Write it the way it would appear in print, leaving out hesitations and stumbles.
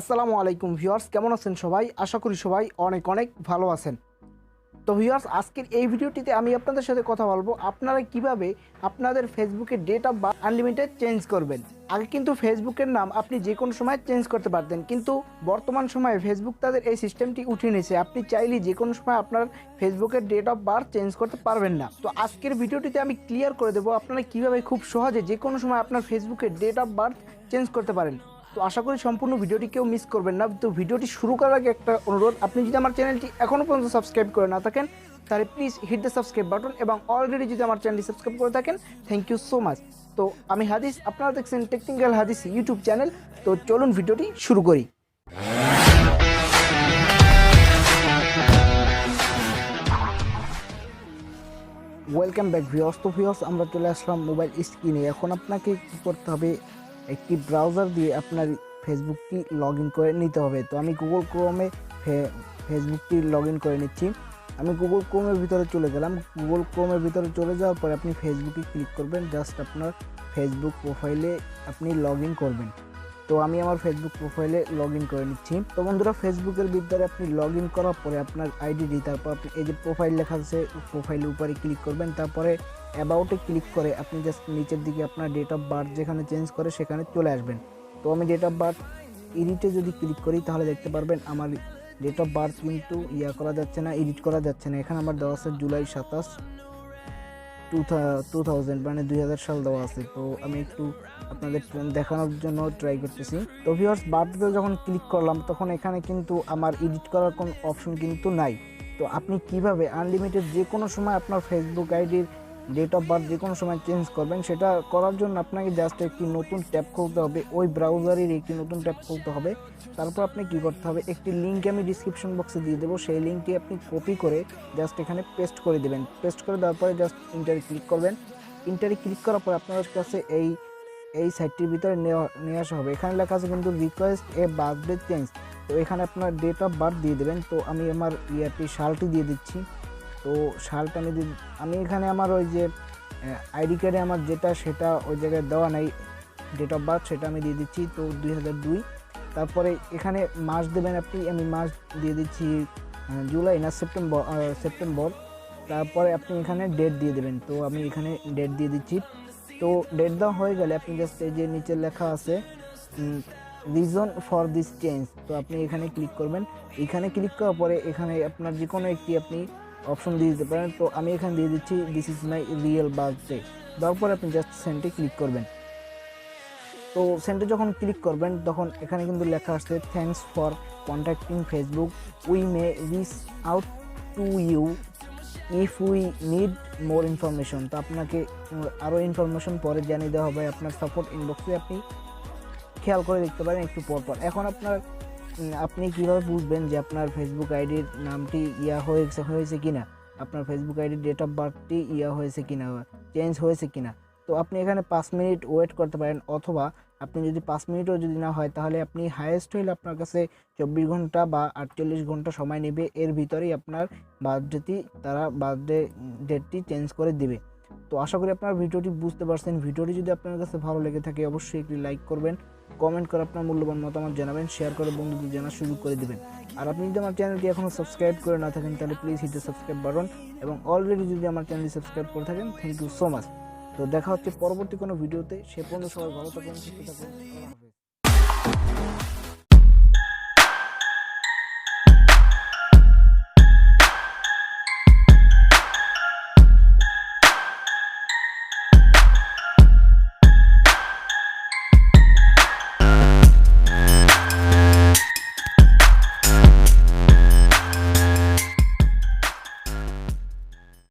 আসসালামু আলাইকুম ভিউয়ার্স, কেমন আছেন সবাই? আশা করি সবাই অনেক অনেক ভালো আছেন। তো ভিউয়ার্স, আজকের এই ভিডিওটিতে আমি আপনাদের সাথে কথা বলবো আপনারা কিভাবে আপনাদের ফেসবুকের date of birth unlimited change করবেন। আগে কিন্তু ফেসবুকের নাম আপনি যে কোনো সময় চেঞ্জ করতে পারতেন, কিন্তু বর্তমান সময়ে ফেসবুক তাদের এই সিস্টেমটি উঠিয়ে নিয়েছে। আপনি চাইলে যে কোনো সময় আপনার ফেসবুকের ডেট অফ বার্থ চেঞ্জ করতে পারবেন না। তো আজকের ভিডিওটিতে আমি ক্লিয়ার করে দেবো আপনারা কিভাবে খুব সহজে যে কোনো সময় আপনার ফেসবুকের ডেট অফ বার্থ চেঞ্জ করতে পারেন। তো আশা করি সম্পূর্ণ ভিডিওটি কেউ মিস করবেন না। তো ভিডিওটি শুরু করার আগে একটা অনুরোধ, আপনি যদি আমার চ্যানেলটি এখনও পর্যন্ত সাবস্ক্রাইব করে না থাকেন তাহলে please hit the subscribe button, এবং অলরেডি যদি আমার চ্যানেলটি সাবস্ক্রাইব করে থাকেন থ্যাংক ইউ সো মাচ। তো আমি হাদিস, আপনারা দেখছেন টেকনিক্যাল হাদিস ইউটিউব চ্যানেল। তো চলুন ভিডিওটি শুরু করি। Welcome back viewers. তো ভিউয়ার্স, আমরা চলে আসলাম মোবাইল স্ক্রিনে। এখন আপনাকে কী করতে হবে, একটি ব্রাউজার দিয়ে আপনার ফেসবুকটি লগ ইন করে নিতে হবে। তো আমি গুগল ক্রোমে ফেসবুকটি লগ ইন করে নিচ্ছি। আমি গুগল ক্রোমের ভিতরে চলে গেলাম। গুগল ক্রোমের ভিতরে চলে যাওয়ার পরে আপনি ফেসবুকে ক্লিক করবেন। জাস্ট আপনার ফেসবুক প্রোফাইলে আপনি লগ ইন করবেন। তো আমি আমার ফেসবুক প্রোফাইলে লগ ইন করে নিচ্ছি। তো বন্ধুরা, ফেসবুকের ভিতরে আপনি লগ ইন করার পরে আপনার আইডি, তারপর আপনি এই যে প্রোফাইল লেখা আছে প্রোফাইলের উপরে ক্লিক করবেন। তারপরে অ্যাবাউটে ক্লিক করে আপনি জাস্ট নিচের দিকে আপনার ডেট অফ বার্থ যেখানে চেঞ্জ করে সেখানে চলে আসবেন। তো আমি ডেট অফ বার্থ এডিটে যদি ক্লিক করি তাহলে দেখতে পারবেন আমার ডেট অফ বার্থ কিন্তু করা যাচ্ছে না, এডিট করা যাচ্ছে না। এখানে আমার দেওয়া আছে জুলাই 27, 2000 মানে 2000 সাল দেওয়া আছে। তো আমি একটু আপনাদের দেখানোর জন্য ট্রাই করতেছি। তো ভিউয়ার্স, বার্থডে যখন ক্লিক করলাম তখন এখানে কিন্তু আমার এডিট করার কোনো অপশন কিন্তু নাই। তো আপনি কিভাবে আনলিমিটেড যে কোনো সময় আপনার ফেসবুক আইডির ডেট অফ বার্থ যে কোনো সময় চেঞ্জ করবেন, সেটা করার জন্য আপনাকে জাস্ট একটি নতুন ট্যাব খুলতে হবে। ওই ব্রাউজারের একটি নতুন ট্যাব খুলতে হবে। তারপর আপনি কি করতে হবে, একটি লিঙ্ক আমি ডিসক্রিপশন বক্সে দিয়ে দেবো। সেই লিঙ্কটি আপনি কপি করে জাস্ট এখানে পেস্ট করে দেবেন। পেস্ট করে দেওয়ার পরে জাস্ট ইন্টারে ক্লিক করবেন। ইন্টারে ক্লিক করার পর আপনার কাছে এই সাইটটির ভিতরে নিয়ে আসা হবে। এখানে লেখা আছে কিন্তু রিকোয়েস্ট এ বার্থডে চেঞ্জ। তো এখানে আপনার ডেট অফ বার্থ দিয়ে দেবেন। তো আমি আমার সালটি দিয়ে দিচ্ছি। তো সালটা আমি এখানে আমার ওই যে আইডি কার্ডে আমার যেটা সেটা ওই জায়গায় দেওয়া নাই ডেট অফ বার্থ, সেটা আমি দিয়ে দিচ্ছি। তো 2002। তারপরে এখানে মাস দেবেন আপনি। আমি মাস দিয়ে দিচ্ছি জুলাই না সেপ্টেম্বর। তারপরে আপনি এখানে ডেট দিয়ে দেবেন। তো আমি এখানে ডেট দিয়ে দিচ্ছি। তো ডেট দেওয়া হয়ে গেলে আপনি জাস্ট এই যে নিচে লেখা আছে রিজন ফর দিস চেঞ্জ, তো আপনি এখানে ক্লিক করবেন। এখানে ক্লিক করার পরে এখানে আপনার যে কোনো একটি আপনি অপশন দিয়ে দিতে পারেন। তো আমি এখানে দিয়ে দিচ্ছি this is my real birthday. দেওয়ার পরে আপনি জাস্ট সেন্ডে ক্লিক করবেন। তো সেন্ডে যখন ক্লিক করবেন তখন এখানে কিন্তু লেখা আসছে thanks for contacting Facebook, we may reach out to you if we need more information. তো আপনাকে আরও ইনফরমেশন পরে জানিয়ে দেওয়া হবে আপনার সাপোর্ট ইনবক্সে। আপনি খেয়াল করে দেখতে পারেন একটু পরপর। এখন আপনি কীভাবে বুঝবেন যে আপনার ফেসবুক আইডির নামটি হয়েছে কিনা, আপনার ফেসবুক আইডির ডেট অফ বার্থটি হয়েছে কিনা, চেঞ্জ হয়েছে কিনা। তো আপনি এখানে 5 মিনিট ওয়েট করতে পারেন, অথবা আপনি যদি 5 মিনিটও যদি না হয় তাহলে আপনি হাইয়েস্ট হইলে আপনার কাছে 24 ঘন্টা বা 48 ঘন্টা সময় নেবে। এর ভিতরেই আপনার বার্থডে ডেটটি চেঞ্জ করে দিবে। তো আশা করি আপনার ভিডিওটি বুঝতে পারছেন। ভিডিওটি যদি আপনার কাছে ভালো লেগে থাকে অবশ্যই একটি লাইক করবেন, কমেন্ট করে আপনার মূল্যবান মতামত জানাবেন, শেয়ার করে বন্ধুদের জানার সুযোগ করে দেবেন। আর আপনি যদি আমার চ্যানেলটি এখনও সাবস্ক্রাইব করে না থাকেন তাহলে please hit the subscribe button, এবং অলরেডি যদি আমার চ্যানেলটি সাবস্ক্রাইব করে থাকেন থ্যাংক ইউ সো মাচ। তো দেখা হচ্ছে পরবর্তী কোনো ভিডিওতে। সে পর্যন্ত সবাই ভালো থাকুন, সুস্থ থাকুন। আল্লাহ হাফেজ।